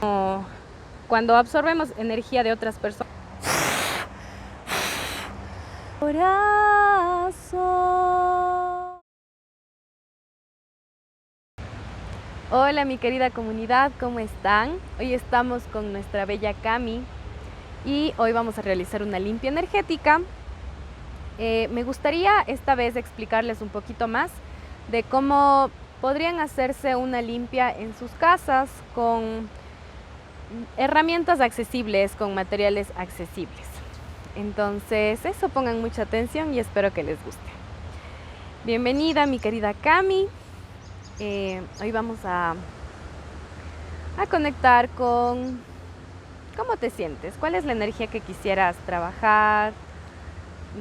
Cuando absorbemos energía de otras personas. Corazón. Hola mi querida comunidad, ¿cómo están? Hoy estamos con nuestra bella Cami y hoy vamos a realizar una limpia energética. Me gustaría esta vez explicarles un poquito más de cómo podrían hacerse una limpia en sus casas con herramientas accesibles, con materiales accesibles. Entonces eso, pongan mucha atención y espero que les guste. Bienvenida mi querida Cami. Hoy vamos a conectar con cómo te sientes, cuál es la energía que quisieras trabajar,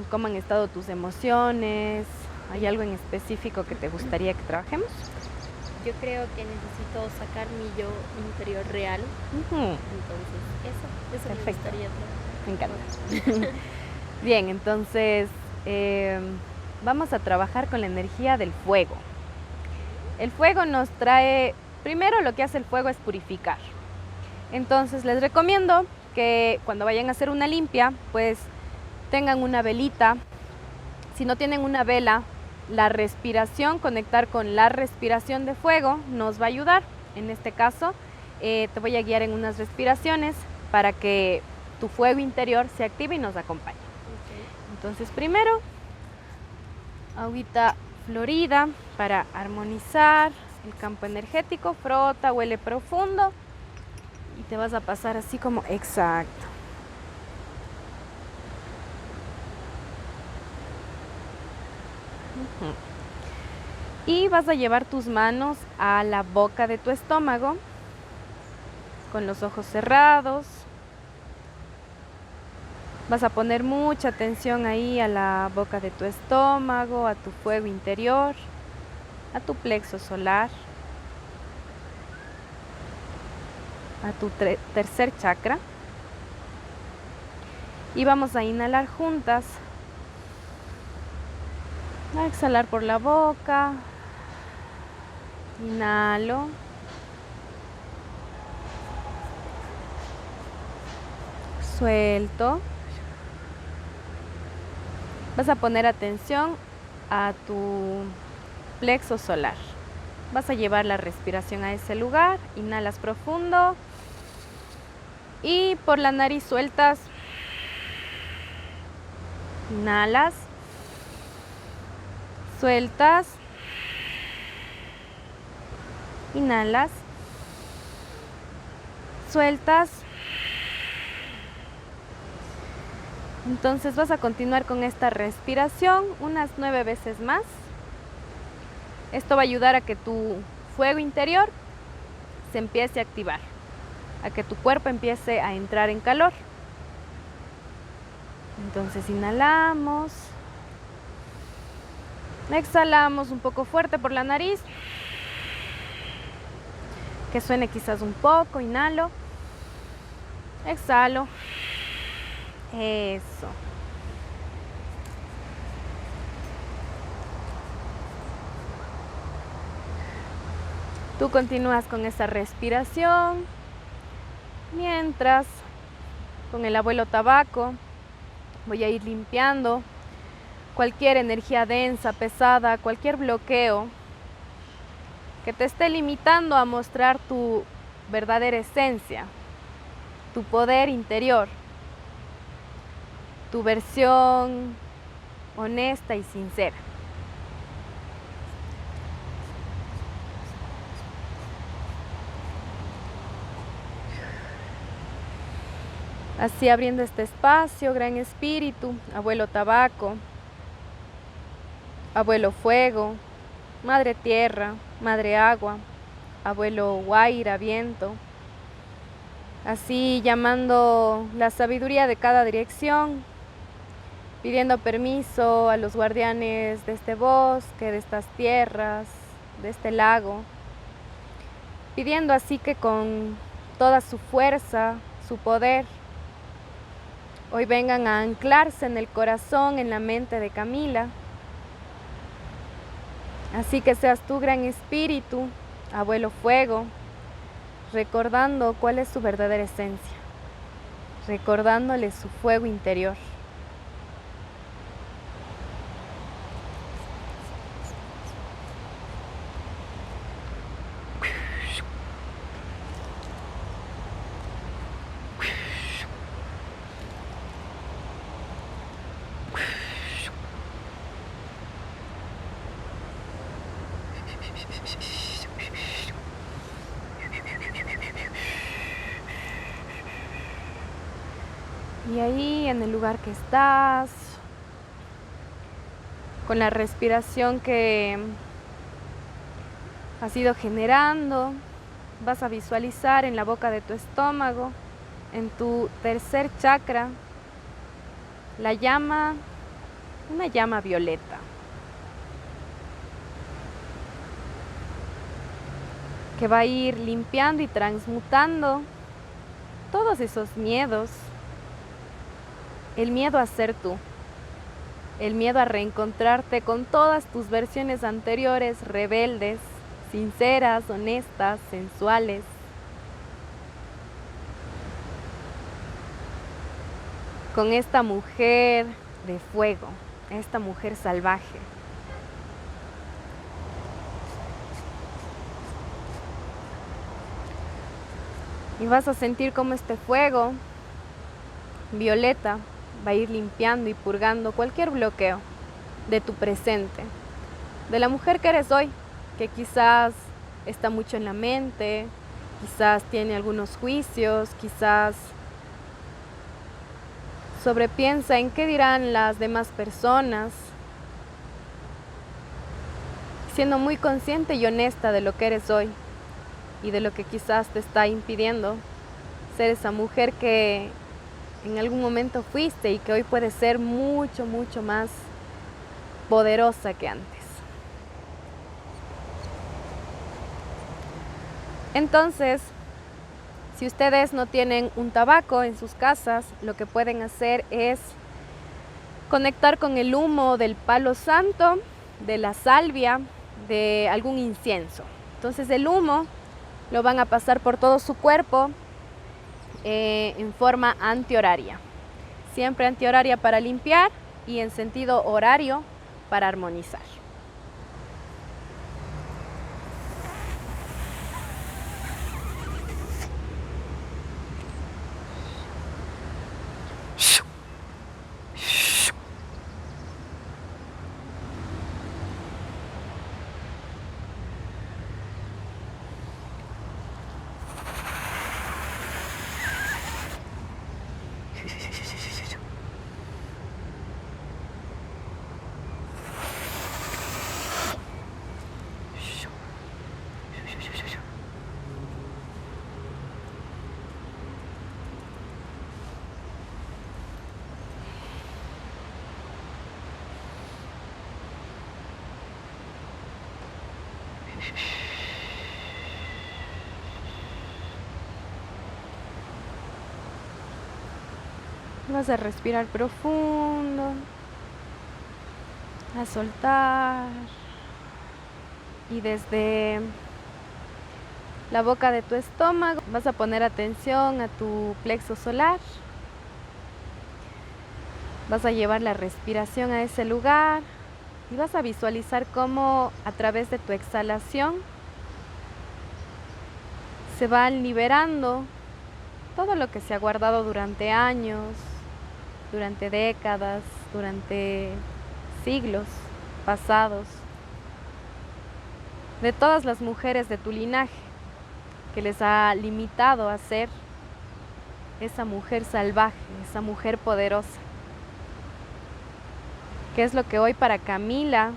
cómo han estado tus emociones, ¿hay algo en específico que te gustaría que trabajemos? Yo creo que necesito sacar mi yo interior real. Entonces, eso Perfecto. me gustaría trabajar. Me encanta. Bien, entonces vamos a trabajar con la energía del fuego. El fuego nos trae, primero lo que hace el fuego es purificar. Entonces les recomiendo que cuando vayan a hacer una limpia, pues tengan una velita. Si no tienen una vela, la respiración, conectar con la respiración de fuego nos va a ayudar. En este caso, te voy a guiar en unas respiraciones para que tu fuego interior se active y nos acompañe. Okay. Entonces, primero, agüita florida para armonizar el campo energético. Frota, huele profundo y te vas a pasar así como exacto. Y vas a llevar tus manos a la boca de tu estómago con los ojos cerrados. Vas a poner mucha atención ahí a la boca de tu estómago, a tu fuego interior, a tu plexo solar, a tu tercer chakra. Y vamos a inhalar juntas. A exhalar por la boca. Inhalo. Suelto. Vas a poner atención a tu plexo solar. Vas a llevar la respiración a ese lugar. Inhalas profundo. Y por la nariz sueltas. Inhalas. Sueltas. Inhalas. Sueltas. Entonces vas a continuar con esta respiración unas 9 veces más. Esto va a ayudar a que tu fuego interior se empiece a activar, a que tu cuerpo empiece a entrar en calor. Entonces inhalamos. Exhalamos un poco fuerte por la nariz. Que suene quizás un poco. Inhalo. Exhalo. Eso. Tú continúas con esa respiración. Mientras, con el abuelo tabaco, voy a ir limpiando cualquier energía densa, pesada, cualquier bloqueo que te esté limitando a mostrar tu verdadera esencia, tu poder interior, tu versión honesta y sincera. Así abriendo este espacio, Gran Espíritu, Abuelo Tabaco, Abuelo Fuego, Madre Tierra, Madre Agua, Abuelo Guaira, Viento. Así llamando la sabiduría de cada dirección, pidiendo permiso a los guardianes de este bosque, de estas tierras, de este lago, pidiendo así que con toda su fuerza, su poder, hoy vengan a anclarse en el corazón, en la mente de Camila. Así que seas tú, Gran Espíritu, Abuelo Fuego, recordando cuál es su verdadera esencia, recordándole su fuego interior. Y ahí en el lugar que estás, con la respiración que has ido generando, vas a visualizar en la boca de tu estómago, en tu tercer chakra, la llama, una llama violeta. Que va a ir limpiando y transmutando todos esos miedos. El miedo a ser tú, el miedo a reencontrarte con todas tus versiones anteriores, rebeldes, sinceras, honestas, sensuales. Con esta mujer de fuego, esta mujer salvaje. Y vas a sentir cómo este fuego violeta va a ir limpiando y purgando cualquier bloqueo de tu presente, de la mujer que eres hoy, que quizás está mucho en la mente, quizás tiene algunos juicios, quizás sobrepiensa en qué dirán las demás personas, siendo muy consciente y honesta de lo que eres hoy y de lo que quizás te está impidiendo ser esa mujer que en algún momento fuiste y que hoy puede ser mucho, mucho más poderosa que antes. Entonces, si ustedes no tienen un tabaco en sus casas, lo que pueden hacer es conectar con el humo del palo santo, de la salvia, de algún incienso. Entonces el humo lo van a pasar por todo su cuerpo, en forma antihoraria, siempre antihoraria para limpiar y en sentido horario para armonizar. Vas a respirar profundo, a soltar y desde la boca de tu estómago vas a poner atención a tu plexo solar. Vas a llevar la respiración a ese lugar y vas a visualizar cómo a través de tu exhalación se va liberando todo lo que se ha guardado durante años, durante décadas, durante siglos pasados, de todas las mujeres de tu linaje que les ha limitado a ser esa mujer salvaje, esa mujer poderosa. ¿Qué es lo que hoy para Camila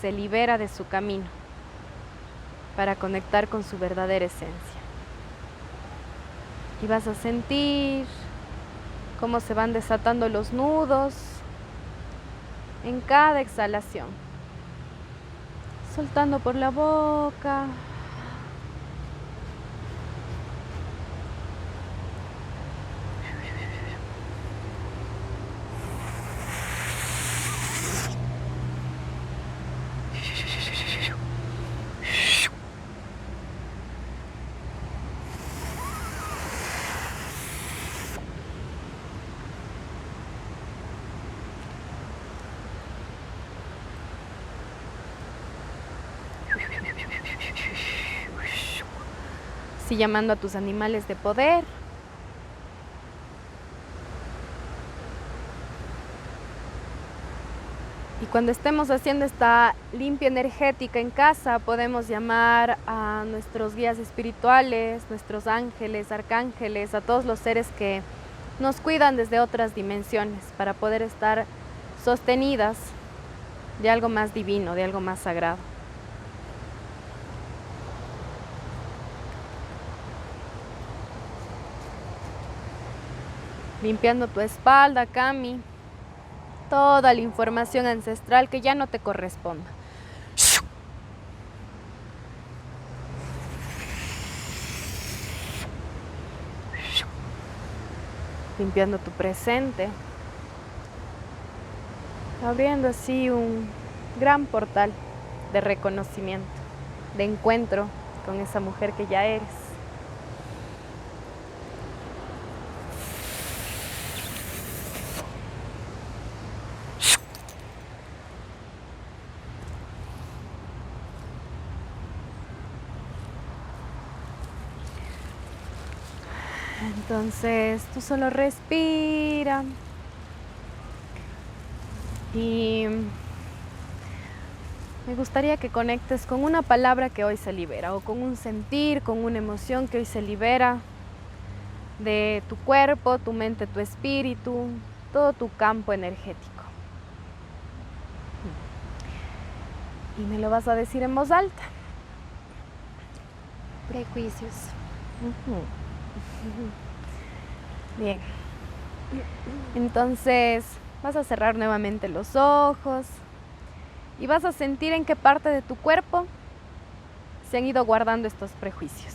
se libera de su camino para conectar con su verdadera esencia? Y vas a sentir cómo se van desatando los nudos en cada exhalación, soltando por la boca. así llamando a tus animales de poder. Y cuando estemos haciendo esta limpia energética en casa, podemos llamar a nuestros guías espirituales, nuestros ángeles, arcángeles, a todos los seres que nos cuidan desde otras dimensiones para poder estar sostenidas de algo más divino, de algo más sagrado. Limpiando tu espalda, Cami. Toda la información ancestral que ya no te corresponda. Limpiando tu presente. Abriendo así un gran portal de reconocimiento, de encuentro con esa mujer que ya eres. Entonces, tú solo respira y me gustaría que conectes con una palabra que hoy se libera o con un sentir, con una emoción que hoy se libera de tu cuerpo, tu mente, tu espíritu, todo tu campo energético. Y me lo vas a decir en voz alta. Prejuicios. Bien. Entonces vas a cerrar nuevamente los ojos y vas a sentir en qué parte de tu cuerpo se han ido guardando estos prejuicios.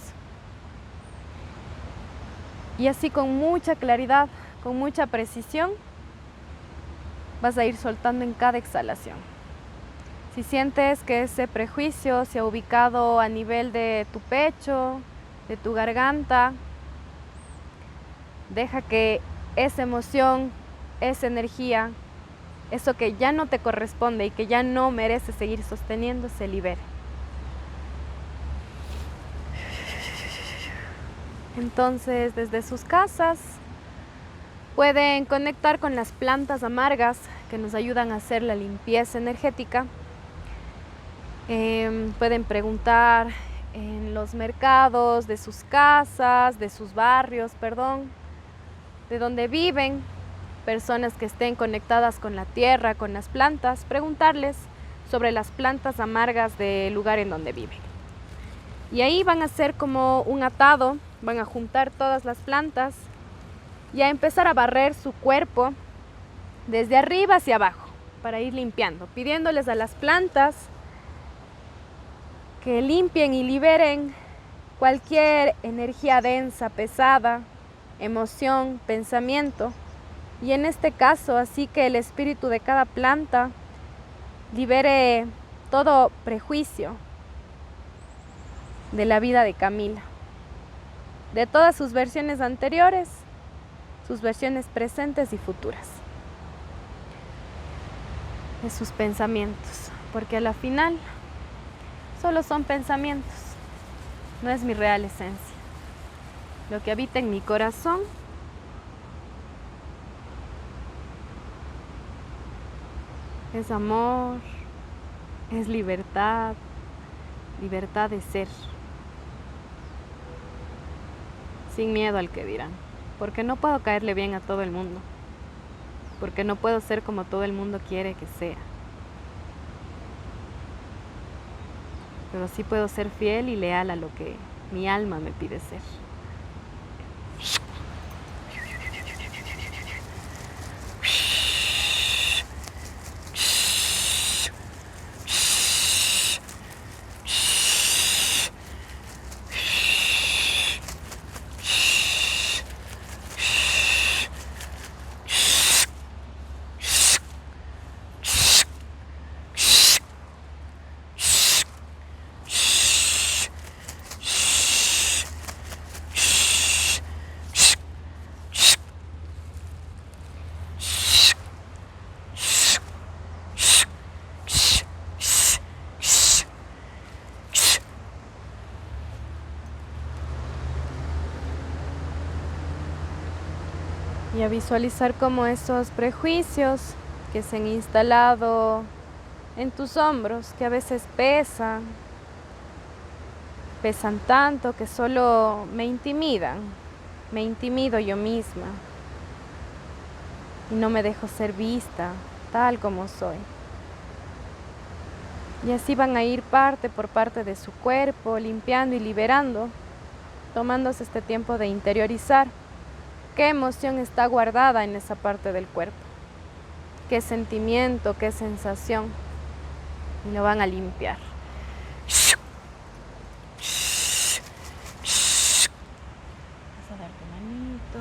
Y así con mucha claridad, con mucha precisión, vas a ir soltando en cada exhalación. Si sientes que ese prejuicio se ha ubicado a nivel de tu pecho, de tu garganta, deja que esa emoción, esa energía, eso que ya no te corresponde y que ya no merece seguir sosteniendo, se libere. Entonces, desde sus casas, pueden conectar con las plantas amargas que nos ayudan a hacer la limpieza energética. Pueden preguntar en los mercados de sus casas, de sus barrios, de donde viven, personas que estén conectadas con la tierra, con las plantas, preguntarles sobre las plantas amargas del lugar en donde viven. Y ahí van a hacer como un atado, van a juntar todas las plantas y a empezar a barrer su cuerpo desde arriba hacia abajo para ir limpiando, pidiéndoles a las plantas que limpien y liberen cualquier energía densa, pesada, emoción, pensamiento. Y en este caso, así que el espíritu de cada planta libere todo prejuicio de la vida de Camila, de todas sus versiones anteriores, sus versiones presentes y futuras, de sus pensamientos, porque a la final solo son pensamientos, no es mi real esencia. Lo que habita en mi corazón es amor, es libertad, libertad de ser, sin miedo al que dirán, porque no puedo caerle bien a todo el mundo, porque no puedo ser como todo el mundo quiere que sea. Pero sí puedo ser fiel y leal a lo que mi alma me pide ser. y a visualizar cómo esos prejuicios que se han instalado en tus hombros, que a veces pesan tanto que solo me intimidan, me intimido yo misma y no me dejo ser vista tal como soy. Y así van a ir parte por parte de su cuerpo, limpiando y liberando, tomándose este tiempo de interiorizar qué emoción está guardada en esa parte del cuerpo, qué sentimiento, qué sensación, y lo van a limpiar. Vas a darte manito.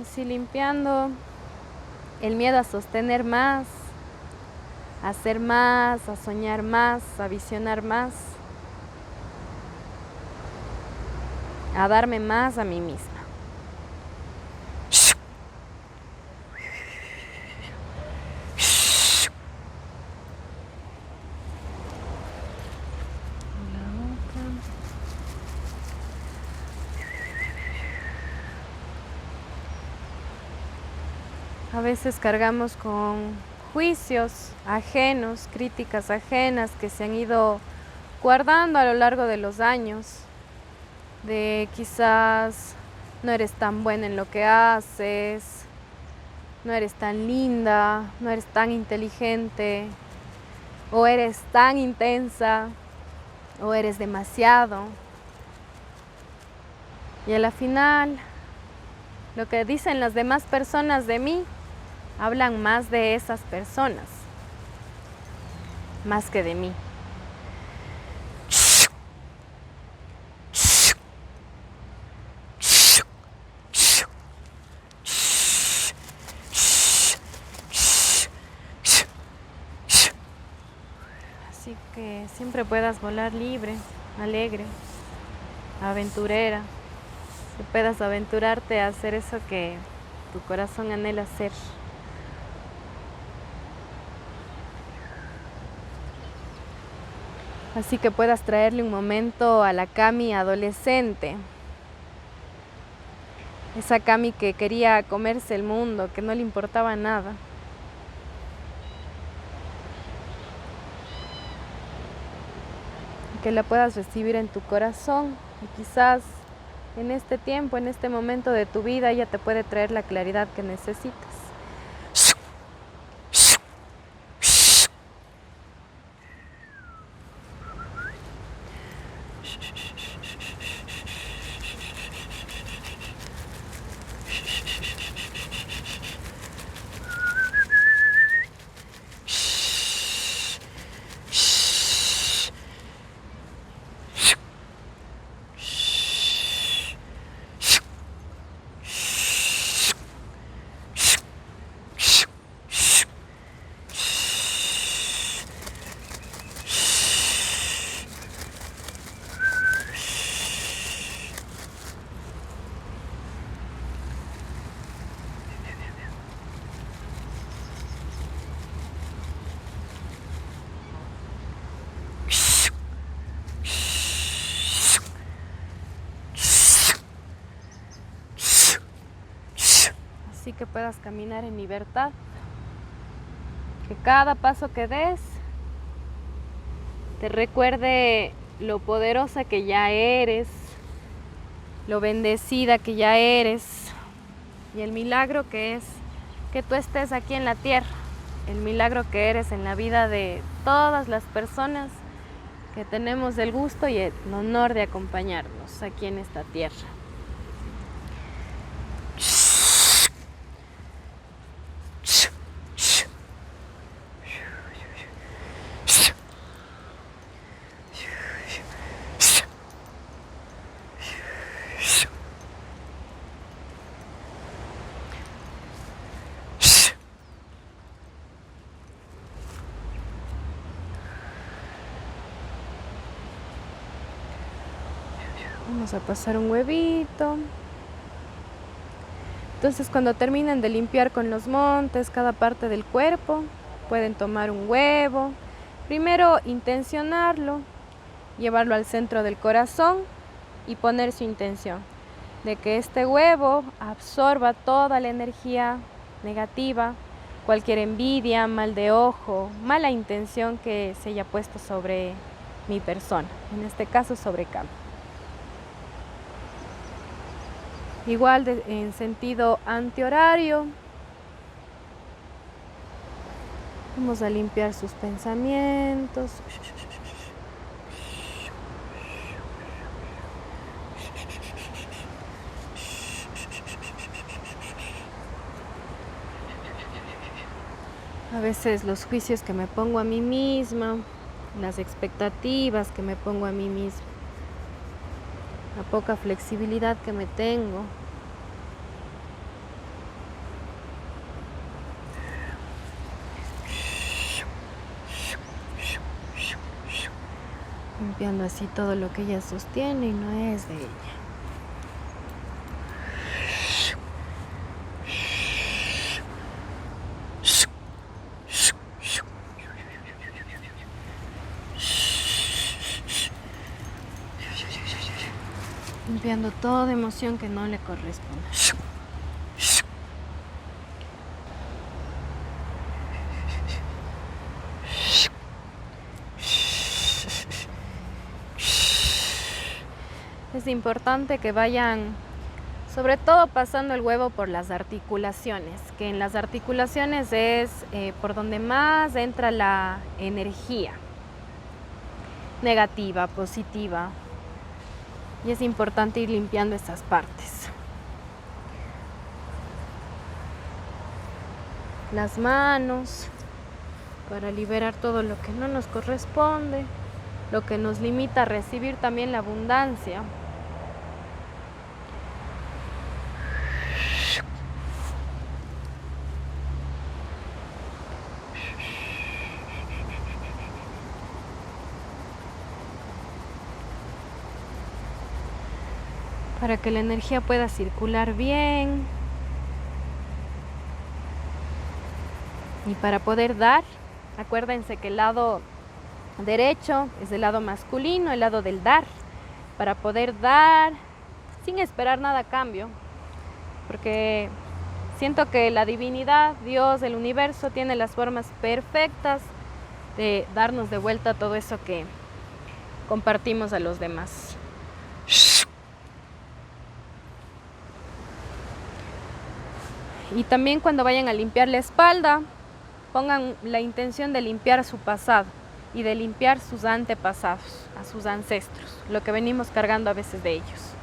Así limpiando el miedo a sostener más, a hacer más, a soñar más, a visionar más, a darme más a mí misma. A veces cargamos con juicios ajenos, críticas ajenas que se han ido guardando a lo largo de los años, de quizás no eres tan buena en lo que haces, no eres tan linda, no eres tan inteligente, o eres tan intensa, o eres demasiado. Y a la final, lo que dicen las demás personas de mí, hablan más de esas personas, más que de mí. Así que siempre puedas volar libre, alegre, aventurera, que puedas aventurarte a hacer eso que tu corazón anhela hacer. Así que puedas traerle un momento a la Cami adolescente. Esa Cami que quería comerse el mundo, que no le importaba nada. Que la puedas recibir en tu corazón y quizás en este tiempo, en este momento de tu vida, ella te puede traer la claridad que necesitas. Así que puedas caminar en libertad, que cada paso que des te recuerde lo poderosa que ya eres, lo bendecida que ya eres y el milagro que es que tú estés aquí en la tierra, el milagro que eres en la vida de todas las personas que tenemos el gusto y el honor de acompañarnos aquí en esta tierra. Vamos a pasar un huevito. Entonces, cuando terminen de limpiar con los montes cada parte del cuerpo, pueden tomar un huevo, primero intencionarlo, llevarlo al centro del corazón y poner su intención de que este huevo absorba toda la energía negativa, cualquier envidia, mal de ojo, mala intención que se haya puesto sobre mi persona, en este caso sobre Cami. Igual en sentido antihorario, vamos a limpiar sus pensamientos. A veces los juicios que me pongo a mí misma, las expectativas que me pongo a mí misma, la poca flexibilidad que me tengo. Limpiando así todo lo que ella sostiene y no es de ella. Limpiando toda emoción que no le corresponde. Es importante que vayan, sobre todo pasando el huevo por las articulaciones, que en las articulaciones es por donde más entra la energía negativa, positiva. Y es importante ir limpiando esas partes. Las manos, para liberar todo lo que no nos corresponde, lo que nos limita a recibir también la abundancia. Para que la energía pueda circular bien y para poder dar, acuérdense que el lado derecho es el lado masculino, el lado del dar, para poder dar sin esperar nada a cambio, porque siento que la divinidad, Dios, el universo tiene las formas perfectas de darnos de vuelta todo eso que compartimos a los demás. Y también cuando vayan a limpiar la espalda, pongan la intención de limpiar su pasado y de limpiar sus antepasados, a sus ancestros, lo que venimos cargando a veces de ellos.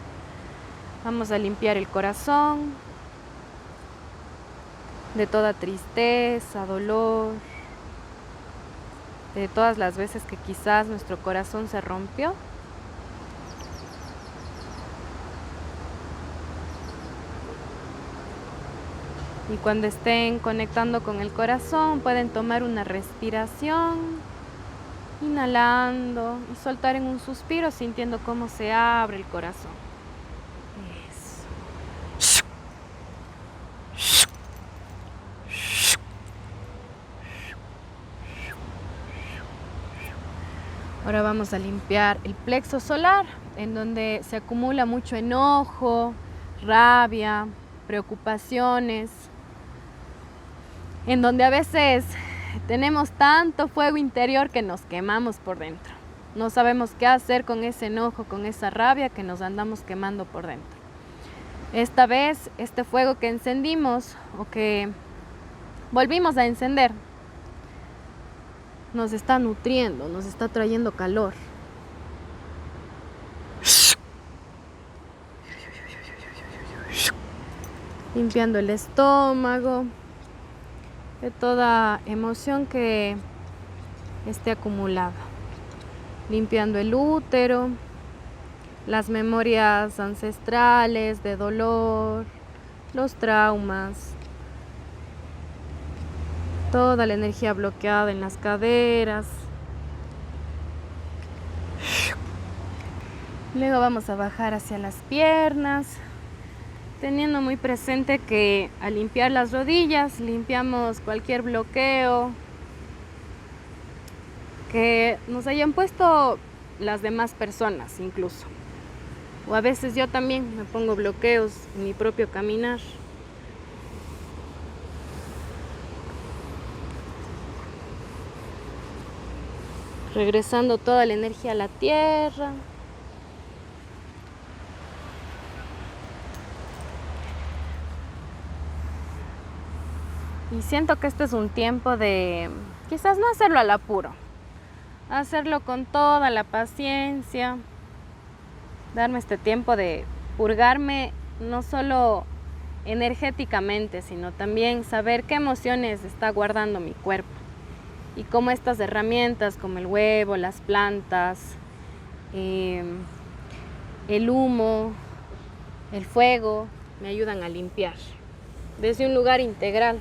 Vamos a limpiar el corazón de toda tristeza, dolor, de todas las veces que quizás nuestro corazón se rompió. Y cuando estén conectando con el corazón, pueden tomar una respiración, inhalando y soltar en un suspiro, sintiendo cómo se abre el corazón. Eso. Ahora vamos a limpiar el plexo solar, en donde se acumula mucho enojo, rabia, preocupaciones, en donde a veces tenemos tanto fuego interior que nos quemamos por dentro. No sabemos qué hacer con ese enojo, con esa rabia que nos andamos quemando por dentro. Esta vez, este fuego que encendimos o que volvimos a encender, nos está nutriendo, nos está trayendo calor. Limpiando el estómago de toda emoción que esté acumulada. Limpiando el útero, las memorias ancestrales de dolor, los traumas, toda la energía bloqueada en las caderas. Luego vamos a bajar hacia las piernas, teniendo muy presente que al limpiar las rodillas limpiamos cualquier bloqueo que nos hayan puesto las demás personas incluso. O a veces yo también me pongo bloqueos en mi propio caminar. Regresando toda la energía a la tierra. Y siento que este es un tiempo de quizás no hacerlo al apuro, hacerlo con toda la paciencia, darme este tiempo de purgarme no solo energéticamente, sino también saber qué emociones está guardando mi cuerpo y cómo estas herramientas como el huevo, las plantas, el humo, el fuego me ayudan a limpiar desde un lugar integral.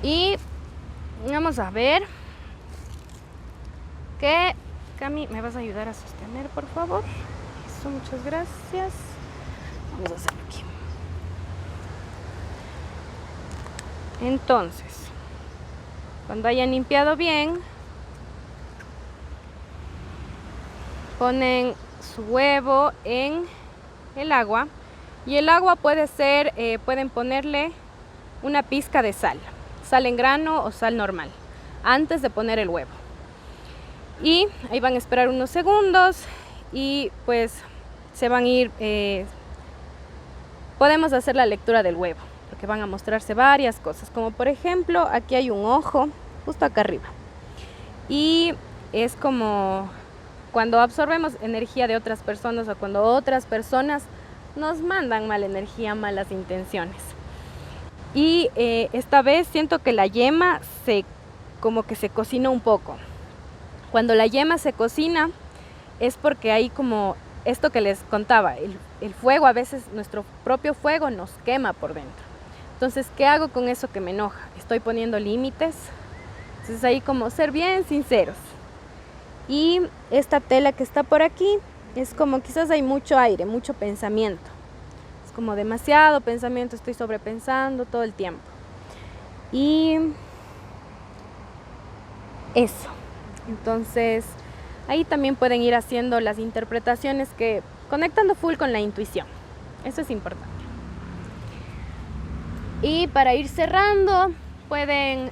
Y vamos a ver que Cami, ¿me vas a ayudar a sostener, por favor? Eso, muchas gracias. Vamos a hacerlo aquí. Entonces, cuando hayan limpiado bien, ponen su huevo en el agua y el agua puede ser, pueden ponerle una pizca de sal en grano o sal normal antes de poner el huevo, y ahí van a esperar unos segundos y pues se van a ir, podemos hacer la lectura del huevo porque van a mostrarse varias cosas, como por ejemplo aquí hay un ojo justo acá arriba y es como cuando absorbemos energía de otras personas o cuando otras personas nos mandan mala energía, malas intenciones. Y esta vez siento que la yema como que se cocina un poco. Cuando la yema se cocina es porque hay como esto que les contaba, el fuego, a veces nuestro propio fuego nos quema por dentro. Entonces, ¿qué hago con eso que me enoja? Estoy poniendo límites. Entonces ahí como ser bien sinceros. Y esta tela que está por aquí es como quizás hay mucho aire, mucho pensamiento. Como demasiado pensamiento, estoy sobrepensando todo el tiempo. Y eso. Entonces, ahí también pueden ir haciendo las interpretaciones conectando full con la intuición. Eso es importante. Y para ir cerrando, pueden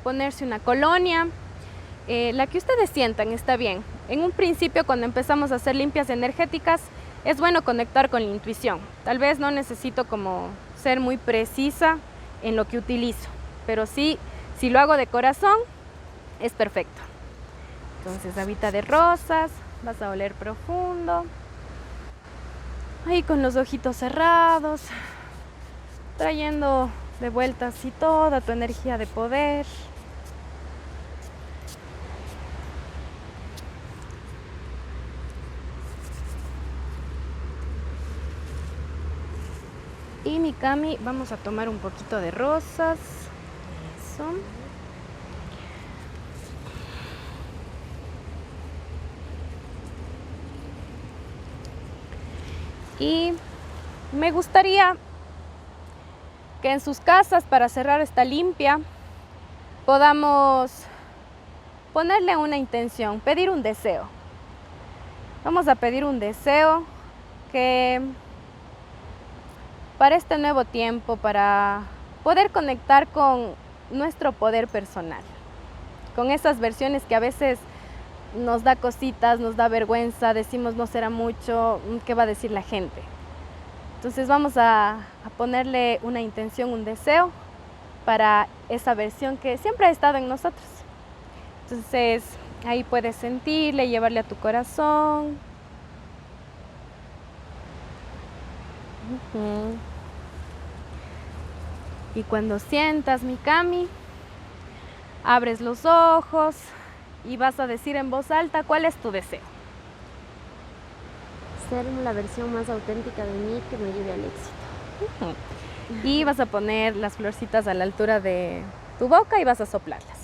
ponerse una colonia. La que ustedes sientan está bien. En un principio, cuando empezamos a hacer limpias energéticas, es bueno conectar con la intuición. Tal vez no necesito como ser muy precisa en lo que utilizo, pero sí, si lo hago de corazón, es perfecto. Entonces, agüita de rosas, vas a oler profundo. Ahí con los ojitos cerrados, trayendo de vuelta así toda tu energía de poder. Y mi Cami, vamos a tomar un poquito de rosas. Eso. Y me gustaría que en sus casas, para cerrar esta limpia, podamos ponerle una intención, pedir un deseo. Vamos a pedir un deseo que para este nuevo tiempo, para poder conectar con nuestro poder personal, con esas versiones que a veces nos da cositas, nos da vergüenza, decimos no será mucho, ¿qué va a decir la gente? Entonces vamos a ponerle una intención, un deseo para esa versión que siempre ha estado en nosotros. Entonces ahí puedes sentirle, llevarle a tu corazón. Y cuando sientas, mi Cami, abres los ojos y vas a decir en voz alta cuál es tu deseo. Ser la versión más auténtica de mí que me lleve al éxito. Y vas a poner las florcitas a la altura de tu boca y vas a soplarlas.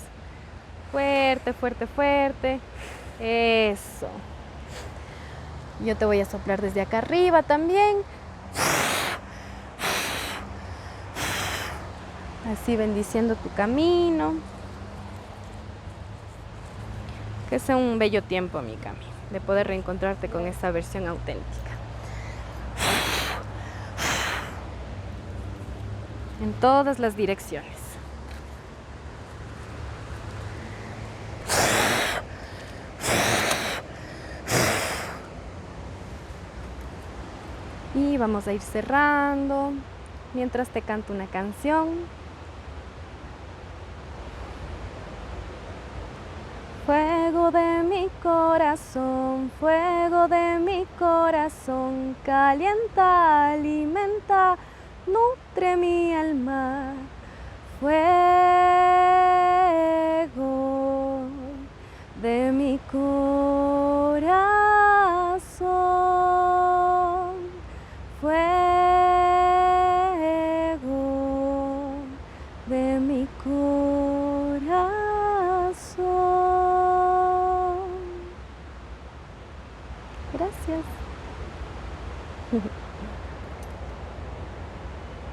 Fuerte, fuerte, fuerte. Eso. Yo te voy a soplar desde acá arriba también. Así bendiciendo tu camino. Que sea un bello tiempo, mi Cami, de poder reencontrarte con esa versión auténtica. En todas las direcciones. Y vamos a ir cerrando mientras te canto una canción. Fuego de mi corazón, calienta, alimenta, nutre mi alma. Fuego de mi corazón, fuego de mi corazón. Gracias.